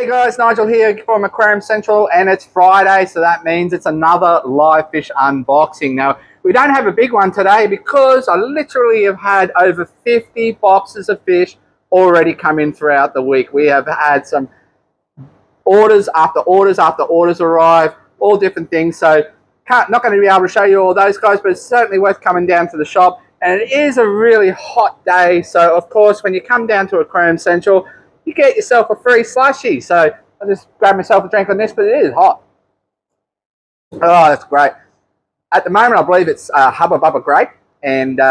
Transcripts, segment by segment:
Hey guys, Nigel here from Aquarium Central, and it's Friday, so that means it's another live fish unboxing. Now, we don't have a big one today because I literally have had over 50 boxes of fish already come in throughout the week. We have had some orders after orders after orders arrive, all different things, so not going to be able to show you all those guys, but it's certainly worth coming down to the shop. And it is a really hot day, so of course when you come down to Aquarium Central, you get yourself a free slushie. So I just grabbed myself a drink on this, but it is hot. Oh, that's great. At the moment, I believe it's Hubba Bubba grape and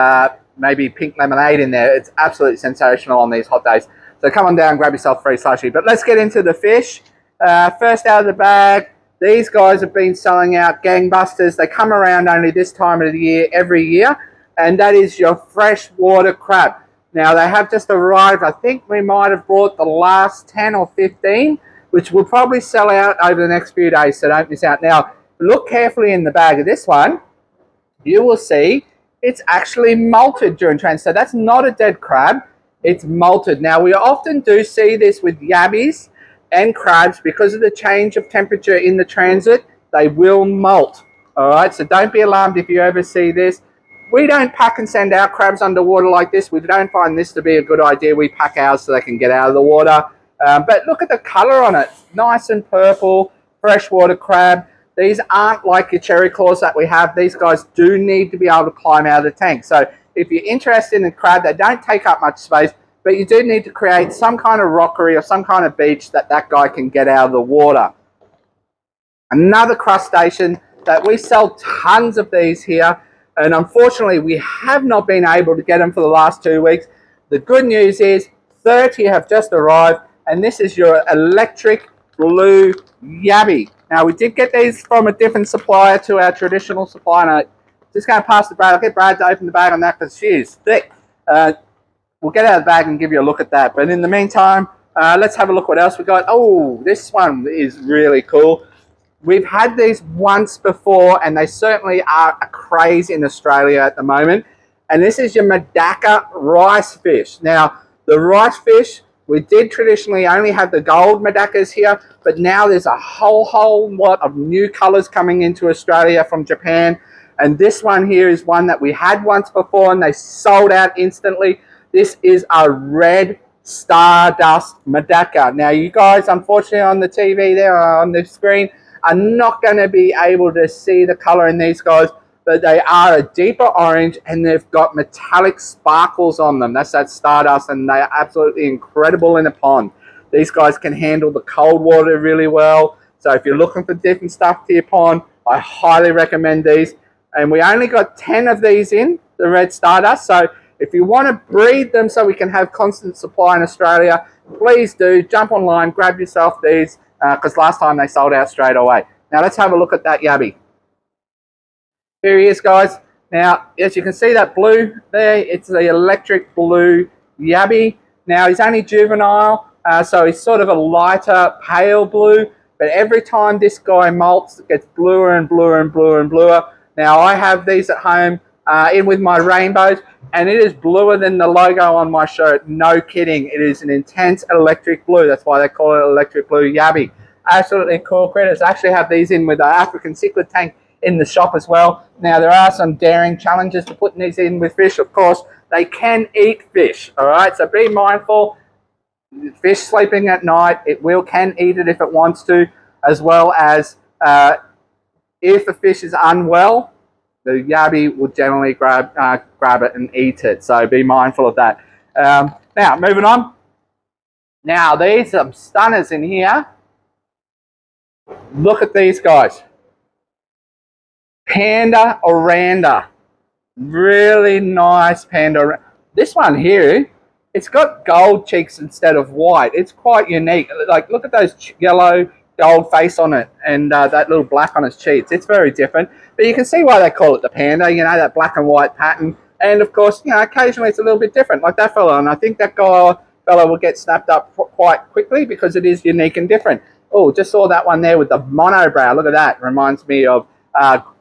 maybe pink lemonade in there. It's absolutely sensational on these hot days. So come on down and grab yourself a free slushie. But let's get into the fish. First out of the bag, these guys have been selling out gangbusters. They come around only this time of the year every year, and that is your freshwater crab. Now, they have just arrived. I think we might have brought the last 10 or 15, which will probably sell out over the next few days, so don't miss out. Now, look carefully in the bag of this one. You will see it's actually molted during transit. So that's not a dead crab. It's molted. Now, we often do see this with yabbies and crabs. Because of the change of temperature in the transit, they will molt. All right, so don't be alarmed if you ever see this. We don't pack and send our crabs underwater like this. We don't find this to be a good idea. We pack ours so they can get out of the water. But look at the color on it. Nice and purple, freshwater crab. These aren't like your cherry claws that we have. These guys do need to be able to climb out of the tank. So if you're interested in crab, they don't take up much space, but you do need to create some kind of rockery or some kind of beach that guy can get out of the water. Another crustacean that we sell tons of these here. And unfortunately, we have not been able to get them for the last 2 weeks. The good news is 30 have just arrived, and this is your electric blue yabbie. Now, we did get these from a different supplier to our traditional supplier, and I'm just going to pass to Brad. I'll get Brad to open the bag on that because she is thick. We'll get out of the bag and give you a look at that. But in the meantime, let's have a look what else we got. Oh, this one is really cool. We've had these once before, and they certainly are a craze in Australia at the moment. And this is your medaka rice fish. Now, the rice fish, we did traditionally only have the gold medakas here, but now there's a whole lot of new colors coming into Australia from Japan. And this one here is one that we had once before, and they sold out instantly. This is a red stardust medaka. Now, you guys, unfortunately, on the TV there, on the screen, are not going to be able to see the color in these guys, but they are a deeper orange and they've got metallic sparkles on them. That's that stardust, and they are absolutely incredible in a pond. These guys can handle the cold water really well. So if you're looking for different stuff to your pond, I highly recommend these. And we only got 10 of these in, the red stardust. So if you want to breed them so we can have constant supply in Australia, please do jump online, grab yourself these. Because last time they sold out straight away. Now let's have a look at that yabbie. Here he is, guys. Now, as you can see that blue there, it's the electric blue yabbie. Now, he's only juvenile, so he's sort of a lighter pale blue. But every time this guy molts, it gets bluer and bluer and bluer and bluer. Now, I have these at home in with my rainbows, and it is bluer than the logo on my shirt. No kidding. It is an intense electric blue. That's why they call it electric blue yabbie. Absolutely cool critters. I actually have these in with the African cichlid tank in the shop as well. Now, there are some daring challenges to putting these in with fish. Of course, they can eat fish. All right, so be mindful. Fish sleeping at night, it can eat it if it wants to, as well as if a fish is unwell, the yabbie will generally grab it and eat it. So be mindful of that. Now, moving on. Now, these are some stunners in here. Look at these guys. Panda Oranda. Really nice Panda. This one here, it's got gold cheeks instead of white. It's quite unique. Like, look at those yellow gold face on it, and that little black on its cheeks. It's very different, but you can see why they call it the panda, you know, that black and white pattern. And of course, you know, occasionally it's a little bit different, like that fella, and I think that fella will get snapped up quite quickly because it is unique and different. Oh, just saw that one there with the monobrow. Look at that. Reminds me of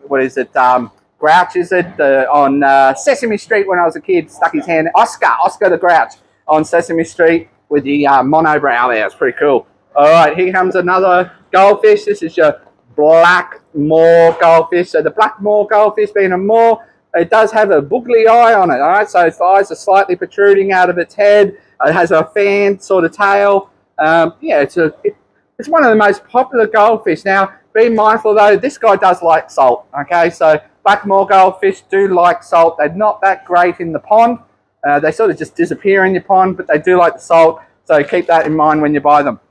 what is it, Grouch, is it, on Sesame Street when I was a kid, stuck his hand, Oscar the Grouch on Sesame Street with the monobrow there. It's pretty cool. All right, here comes another goldfish. This is your black moor goldfish. So the black moor goldfish, being a moor, it does have a boogly eye on it. All right, so its eyes are slightly protruding out of its head. It has a fan sort of tail. Yeah, it's one of the most popular goldfish. Now, be mindful though, this guy does like salt. Okay, so black moor goldfish do like salt. They're not that great in the pond. They sort of just disappear in your pond, but they do like the salt. So keep that in mind when you buy them.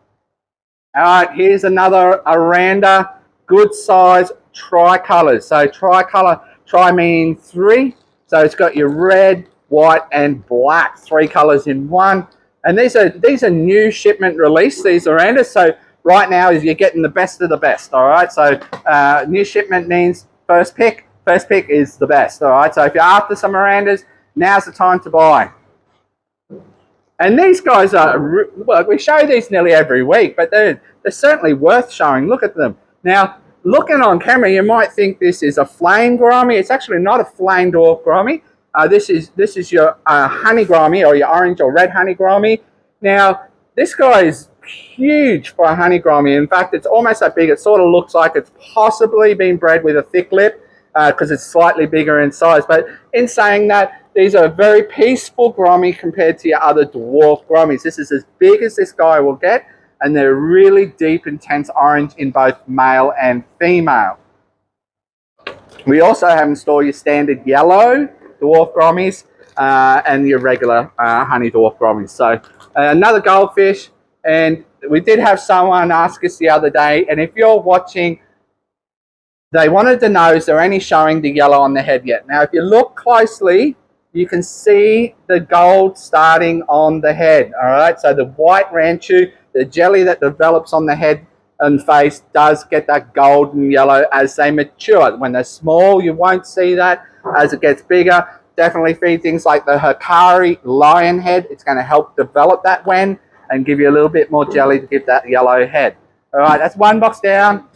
All right, here's another Oranda, good size tricolours. So tricolour, tri meaning three. So it's got your red, white, and black, three colours in one. And these are new shipment release, these Orandas. So right now is you're getting the best of the best. All right, so new shipment means first pick. First pick is the best. All right, so if you're after some Orandas, now's the time to buy. And these guys are, well, we show these nearly every week, but they're certainly worth showing. Look at them. Now, looking on camera, you might think this is a flame gourami. It's actually not a flame dwarf gourami. This is your honey gourami, or your orange or red honey gourami. Now, this guy is huge for a honey gourami. In fact, it's almost that big. It sort of looks like it's possibly been bred with a thick lip because it's slightly bigger in size. But in saying that, these are very peaceful gourami compared to your other dwarf gouramis. This is as big as this guy will get, and they're really deep, intense orange in both male and female. We also have in store your standard yellow dwarf gouramis and your regular honey dwarf gouramis. So another goldfish, and we did have someone ask us the other day, and if you're watching, they wanted to know, is there any showing the yellow on the head yet? Now, if you look closely, you can see the gold starting on the head. All right, so the white ranchu, the jelly that develops on the head and face, does get that golden yellow as they mature. When they're small, you won't see that. As it gets bigger, definitely feed things like the Hikari lion head. It's going to help develop that wen and give you a little bit more jelly to give that yellow head. All right, that's one box down.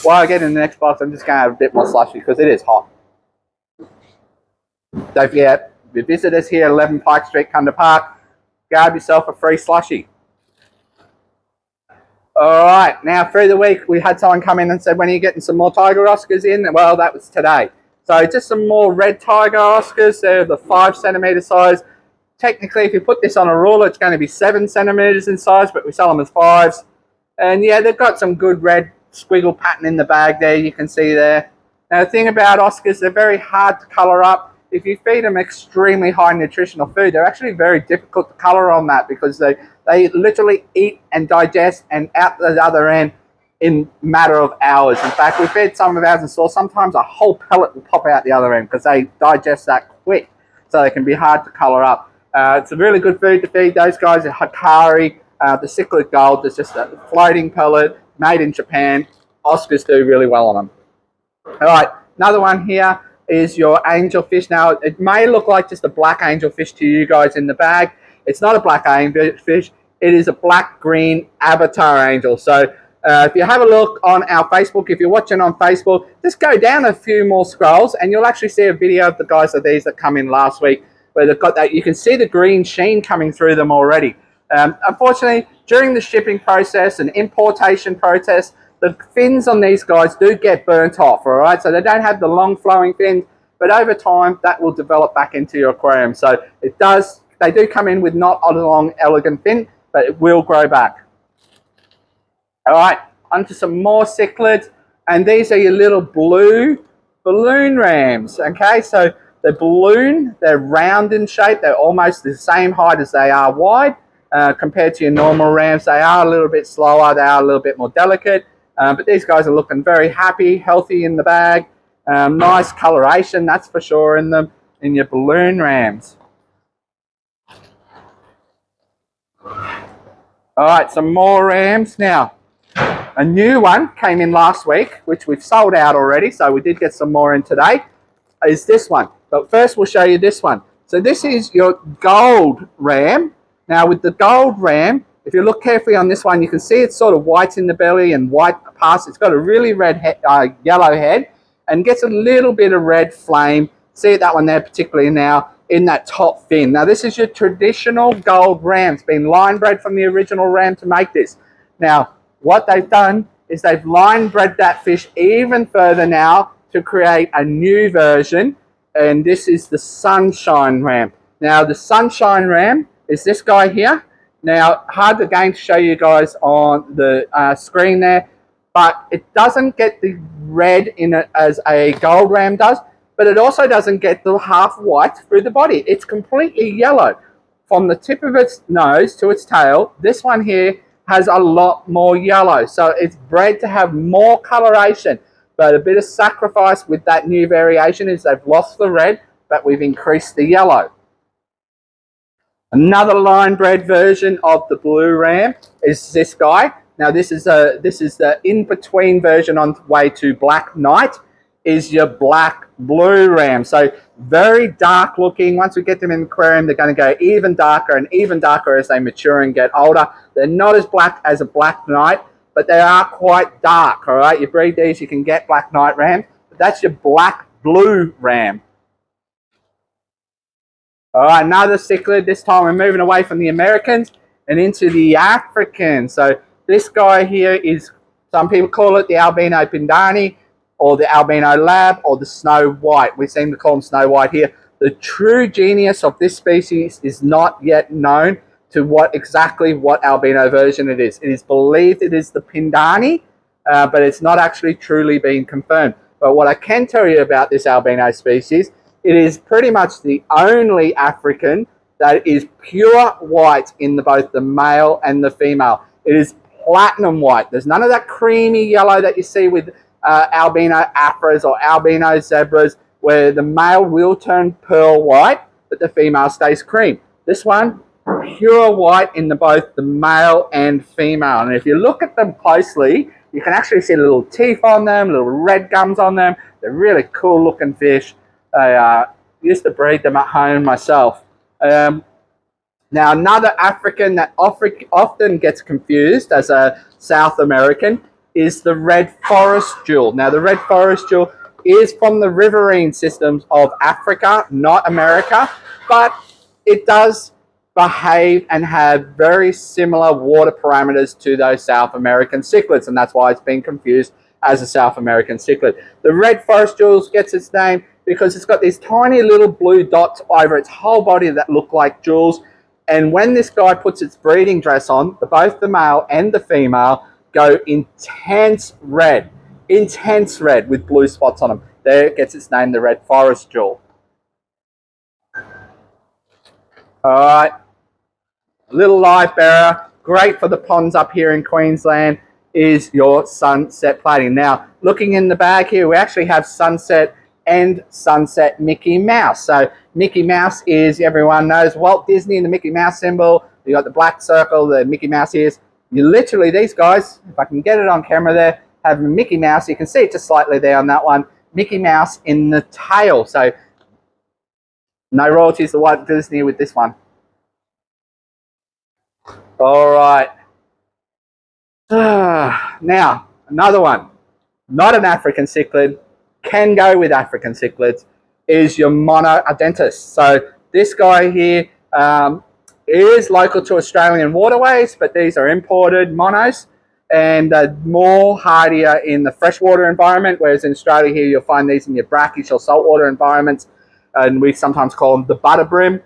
While I get in the next box, I'm just going to have a bit more slushy because it is hot. Don't forget, if you visit us here at 11 Pike Street, Panda Park, grab yourself a free slushie. All right, now through the week, we had someone come in and said, when are you getting some more tiger Oscars in? Well, that was today. So just some more red tiger Oscars. They're the 5 centimetre size. Technically, if you put this on a ruler, it's going to be 7 centimetres in size, but we sell them as 5s. And yeah, they've got some good red squiggle pattern in the bag there, you can see there. Now, the thing about Oscars, they're very hard to colour up. If you feed them extremely high nutritional food, they're actually very difficult to colour on that because they literally eat and digest and out the other end in a matter of hours. In fact, we fed some of ours and saw sometimes a whole pellet will pop out the other end because they digest that quick. So they can be hard to colour up. It's a really good food to feed those guys. The Hikari, the Cichlid Gold, there's just a floating pellet made in Japan. Oscars do really well on them. All right, another one here is your angelfish. Now, it may look like just a black angelfish to you guys in the bag. It's not a black angelfish. It is a black-green avatar angel. So if you have a look on our Facebook, if you're watching on Facebook, just go down a few more scrolls and you'll actually see a video of the guys of these that come in last week where they've got that. You can see the green sheen coming through them already. Unfortunately, during the shipping process and importation process, the fins on these guys do get burnt off, all right? So they don't have the long flowing fins, but over time that will develop back into your aquarium. So they do come in with not a long elegant fin, but it will grow back. All right, onto some more cichlids, and these are your little blue balloon rams, okay? So the balloon, they're round in shape, they're almost the same height as they are wide. Compared to your normal rams, they are a little bit slower, they are a little bit more delicate. But these guys are looking very happy, healthy in the bag. Nice coloration, that's for sure, in them, in your balloon rams. All right, some more rams. Now, a new one came in last week, which we've sold out already, so we did get some more in today, is this one. But first, we'll show you this one. So this is your gold ram. Now, with the gold ram, if you look carefully on this one, you can see it's sort of white in the belly and white past. It's got a really red yellow head and gets a little bit of red flame. See that one there particularly now in that top fin. Now, this is your traditional gold ram. It's been line bred from the original ram to make this. Now, what they've done is they've line bred that fish even further now to create a new version, and this is the sunshine ram. Now, the sunshine ram is this guy here. Now, hard again to show you guys on the screen there, but it doesn't get the red in it as a gold ram does, but it also doesn't get the half white through the body. It's completely yellow. From the tip of its nose to its tail, this one here has a lot more yellow. So it's bred to have more coloration, but a bit of sacrifice with that new variation is they've lost the red, but we've increased the yellow. Another line bred version of the blue ram is this guy. Now this is the in-between version on the way to black knight, is your black blue ram. So very dark looking. Once we get them in the aquarium, they're going to go even darker and even darker as they mature and get older. They're not as black as a black knight, but they are quite dark. All right, you breed these, you can get black knight rams, but that's your black blue ram. All right, another cichlid. This time we're moving away from the Americans and into the Africans. So this guy here is, some people call it the albino pindani, or the albino lab, or the snow white. We seem to call them snow white here. The true genius of this species is not yet known to what albino version it is. It is believed it is the pindani, but it's not actually truly been confirmed. But what I can tell you about this albino species, it is pretty much the only African that is pure white in both the male and the female. It is platinum white. There's none of that creamy yellow that you see with albino afras or albino zebras, where the male will turn pearl white, but the female stays cream. This one, pure white in both the male and female. And if you look at them closely, you can actually see little teeth on them, little red gums on them. They're really cool looking fish. I used to breed them at home myself. Now, another African that often gets confused as a South American is the red forest jewel. Now, the red forest jewel is from the riverine systems of Africa, not America, but it does behave and have very similar water parameters to those South American cichlids, and that's why it's been confused as a South American cichlid. The red forest jewel gets its name because it's got these tiny little blue dots over its whole body that look like jewels, and when this guy puts its breeding dress on, both the male and the female go intense red with blue spots on them. There it gets its name, the red forest jewel. All right, little live bearer, great for the ponds up here in Queensland, is your sunset platy. Now, looking in the bag here, we actually have sunset and sunset Mickey Mouse. So Mickey Mouse is, everyone knows, Walt Disney and the Mickey Mouse symbol. You got the black circle, the Mickey Mouse ears. You literally, these guys, if I can get it on camera there, have Mickey Mouse. You can see it just slightly there on that one. Mickey Mouse in the tail. So no royalties to Walt Disney with this one. All right. Now, another one. Not an African cichlid. Can go with African cichlids. Is your monodentus. So this guy here is local to Australian waterways, but these are imported monos, and more hardier in the freshwater environment, whereas in Australia here you'll find these in your brackish or saltwater environments, and we sometimes call them the butterbrim.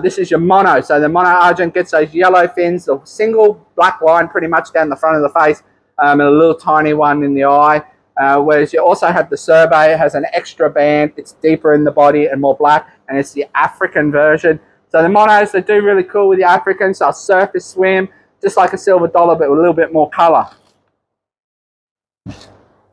This is your mono. So the mono argent gets those yellow fins, a single black line pretty much down the front of the face, and a little tiny one in the eye. Whereas you also have the Survey, it has an extra band, it's deeper in the body and more black, and it's the African version. So the monos, they do really cool with the Africans. They'll surface swim, just like a silver dollar, but with a little bit more colour.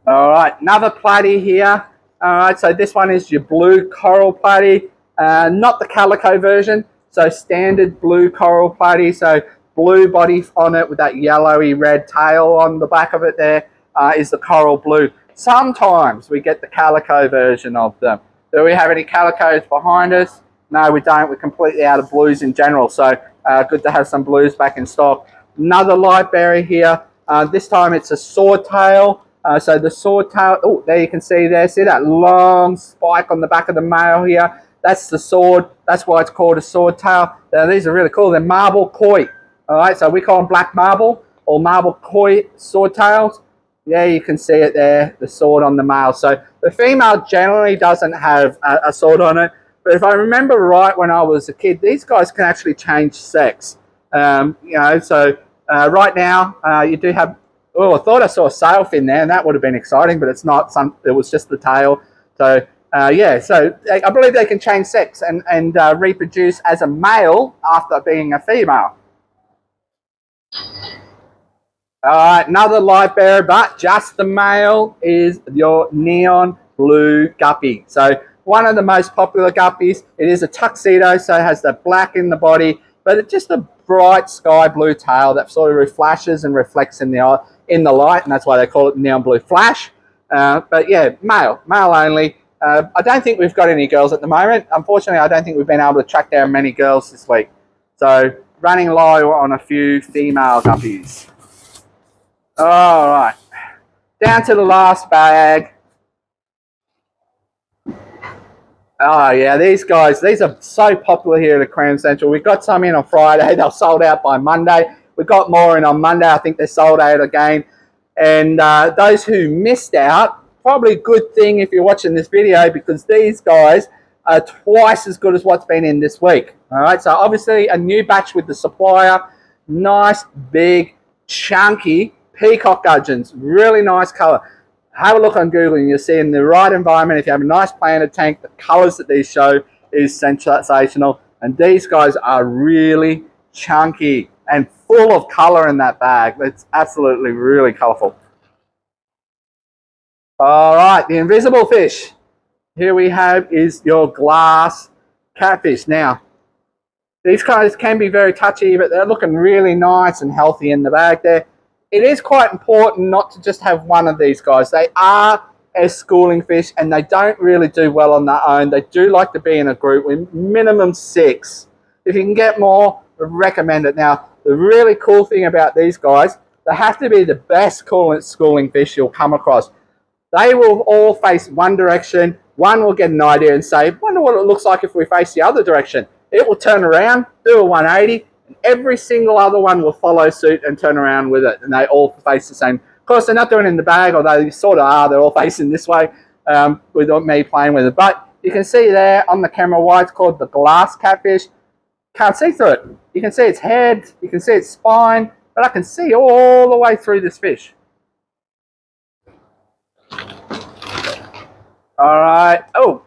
All right, another platy here. All right, so this one is your blue coral platy, not the calico version, so standard blue coral platy, so blue body on it with that yellowy red tail on the back of it there. Is the coral blue. Sometimes we get the calico version of them. Do we have any calicos behind us? No, we don't. We're completely out of blues in general, so good to have some blues back in stock. Another light berry here. This time it's a swordtail. So the swordtail, oh, there you can see there. See that long spike on the back of the male here? That's the sword. That's why it's called a swordtail. Now, these are really cool. They're marble koi. All right, so we call them black marble, or marble koi swordtails. Yeah, you can see it there, the sword on the male. So the female generally doesn't have a sword on it. But if I remember right, when I was a kid, these guys can actually change sex. So right now you do have. Oh, I thought I saw a sailfin there, and that would have been exciting, but it's not. It was just the tail. So yeah, so I believe they can change sex and reproduce as a male after being a female. Another light bearer, but just the male, is your neon blue guppy. So one of the most popular guppies. It is a tuxedo, so it has the black in the body, but it's just a bright sky blue tail that sort of flashes and reflects in the light, and that's why they call it neon blue flash. But yeah, male only. I don't think we've got any girls at the moment. Unfortunately, I don't think we've been able to track down many girls this week. So running low on a few female guppies. All right, down to the last bag. Oh yeah, these guys, these are so popular here at Aquarium Central. We got some in on Friday. They were sold out by Monday. We got more in on Monday. I think they're sold out again. And those who missed out, probably a good thing if you're watching this video, because these guys are twice as good as what's been in this week. All right, so obviously a new batch with the supplier. Nice, big, chunky peacock gudgeons. Really nice color. Have a look on Google and you'll see in the right environment, if you have a nice planted tank, the colors that these show is sensational. And these guys are really chunky and full of color in that bag. It's absolutely really colorful. All right, the invisible fish. Here we have is your glass catfish. Now, these guys can be very touchy, but they're looking really nice and healthy in the bag there. It is quite important not to just have one of these guys. They are a schooling fish and they don't really do well on their own. They do like to be in a group with minimum 6. If you can get more, I recommend it. Now, the really cool thing about these guys, they have to be the best schooling fish you'll come across. They will all face one direction. One will get an idea and say, wonder what it looks like if we face the other direction. It will turn around, do a 180, and every single other one will follow suit and turn around with it, and they all face the same. Of course, they're not doing it in the bag, although they sort of are. They're all facing this way with me playing with it. But you can see there on the camera why it's called the glass catfish. Can't see through it. You can see its head, you can see its spine, but I can see all the way through this fish. All right. Oh,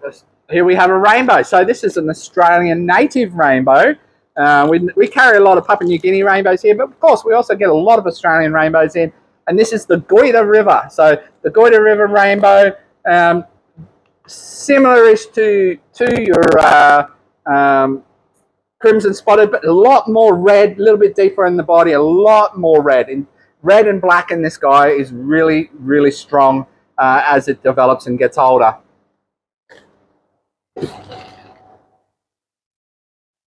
here we have a rainbow. So this is an Australian native rainbow. We carry a lot of Papua New Guinea rainbows here, but of course we also get a lot of Australian rainbows in. And this is the Goida River. So the Goida River rainbow, similar-ish to your crimson spotted, but a lot more red, a little bit deeper in the body, a lot more red. And red and black in this guy is really, really strong as it develops and gets older.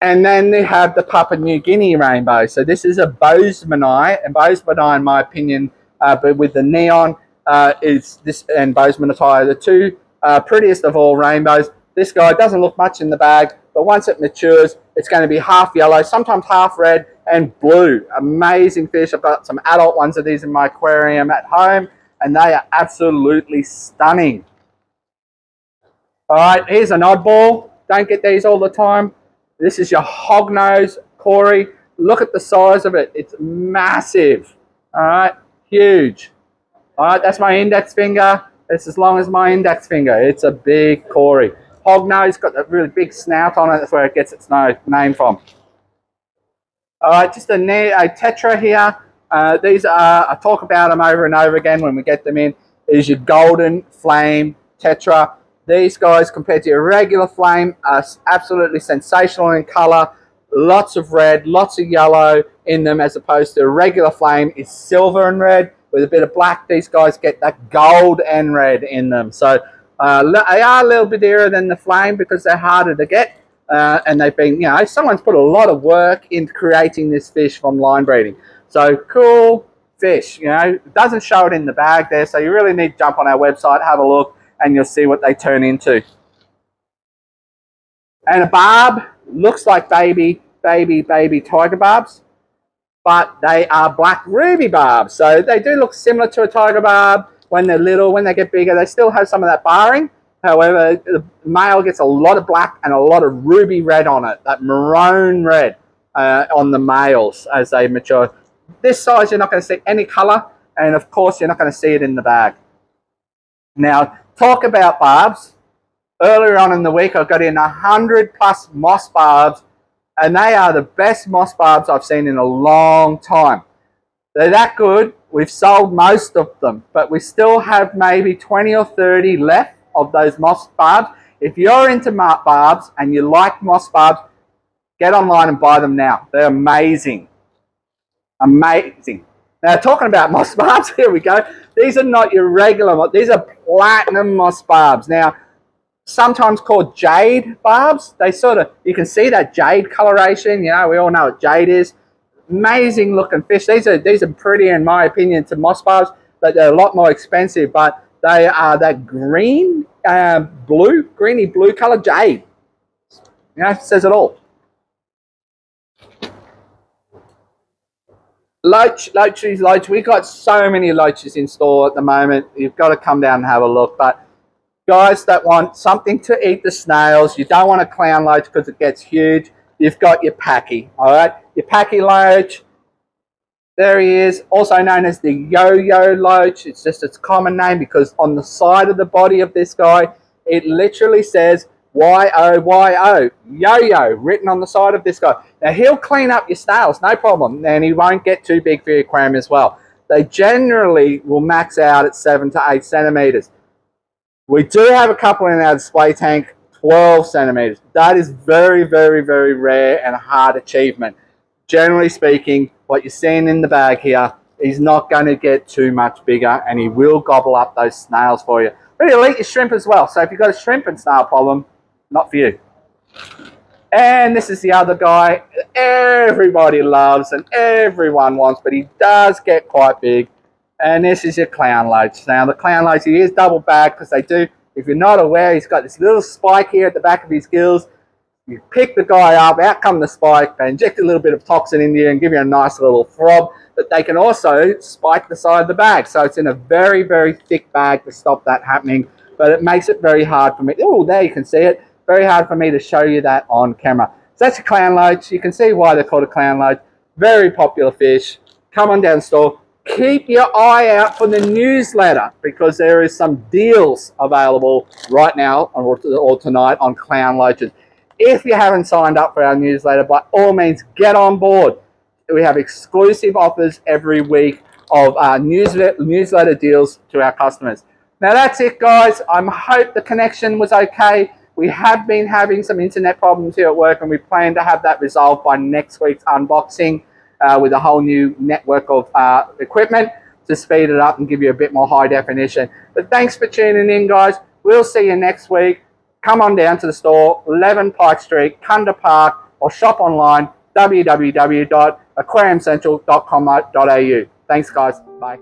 And then they have the Papua New Guinea rainbow. So this is a Bozemanite, and Bozemanite, in my opinion, but with the neon, is this and Bozemanite, the two prettiest of all rainbows. This guy doesn't look much in the bag, but once it matures, it's going to be half yellow, sometimes half red and blue. Amazing fish. I've got some adult ones of these in my aquarium at home, and they are absolutely stunning. All right, here's an oddball. Don't get these all the time. This is your hognose Cory. Look at the size of it. It's massive. All right, huge. All right, that's my index finger. It's as long as my index finger. It's a big Cory. Hognose, got that really big snout on it. That's where it gets its name from. All right, just a tetra here. These are, I talk about them over and over again when we get them in, is your golden flame tetra. These guys, compared to your regular flame, are absolutely sensational in color. Lots of red, lots of yellow in them, as opposed to a regular flame is silver and red with a bit of black. These guys get that gold and red in them. So they are a little bit dearer than the flame because they're harder to get. And they've been, you know, someone's put a lot of work into creating this fish from line breeding. So cool fish, you know, it doesn't show it in the bag there. So you really need to jump on our website, have a look, and you'll see what they turn into. And a barb looks like baby tiger barbs. but they are black ruby barbs. So they do look similar to a tiger barb when they're little. When they get bigger, they still have some of that barring. However, the male gets a lot of black and a lot of ruby red on it, that maroon red on the males as they mature. This size, you're not going to see any color, and of course, you're not going to see it in the bag. Now, talk about barbs. Earlier on in the week, I got in 100+ moss barbs, and they are the best moss barbs I've seen in a long time. They're that good. We've sold most of them, but we still have maybe 20 or 30 left of those moss barbs. If you're into barbs and you like moss barbs, get online and buy them now. They're amazing. Amazing. Now, talking about moss barbs, here we go. These are not your regular, these are platinum moss barbs. Now, sometimes called jade barbs. They sort of, you can see that jade coloration. You know, we all know what jade is. Amazing looking fish. These are pretty, in my opinion, to moss barbs, but they're a lot more expensive. But they are that green, greeny blue color jade. You know, it says it all. Loaches. We've got so many loaches in store at the moment. You've got to come down and have a look. But guys that want something to eat the snails, you don't want a clown loach because it gets huge, you've got your packy, all right? Your packy loach, there he is, also known as the yo-yo loach. It's just its common name because on the side of the body of this guy, it literally says Y-O-Y-O, yo-yo, written on the side of this guy. Now, he'll clean up your snails, no problem, and he won't get too big for your aquarium as well. They generally will max out at 7 to 8 centimeters. We do have a couple in our display tank, 12 centimeters. That is very, very, very rare and a hard achievement. Generally speaking, what you're seeing in the bag here, he's not going to get too much bigger, and he will gobble up those snails for you. But he'll eat your shrimp as well. So if you've got a shrimp and snail problem, not for you. And this is the other guy everybody loves and everyone wants, but he does get quite big. And this is your clown loach. Now, the clown loach, he is double bagged because they do, if you're not aware, he's got this little spike here at the back of his gills. You pick the guy up, out come the spike, they inject a little bit of toxin in you and give you a nice little throb, but they can also spike the side of the bag. So it's in a very, very thick bag to stop that happening, but it makes it very hard for me. Oh, there you can see it. Very hard for me to show you that on camera. So that's a clown loach. You can see why they're called a clown loach. Very popular fish. Come on down the store. Keep your eye out for the newsletter because there is some deals available right now or tonight on clown loaches. If you haven't signed up for our newsletter, by all means, get on board. We have exclusive offers every week of newsletter deals to our customers. Now that's it, guys. I hope the connection was okay. We have been having some internet problems here at work, and we plan to have that resolved by next week's unboxing. With a whole new network of equipment to speed it up and give you a bit more high definition. But thanks for tuning in, guys. We'll see you next week. Come on down to the store, 11 Pike Street, Cunda Park, or shop online, www.aquariumcentral.com.au. Thanks, guys. Bye.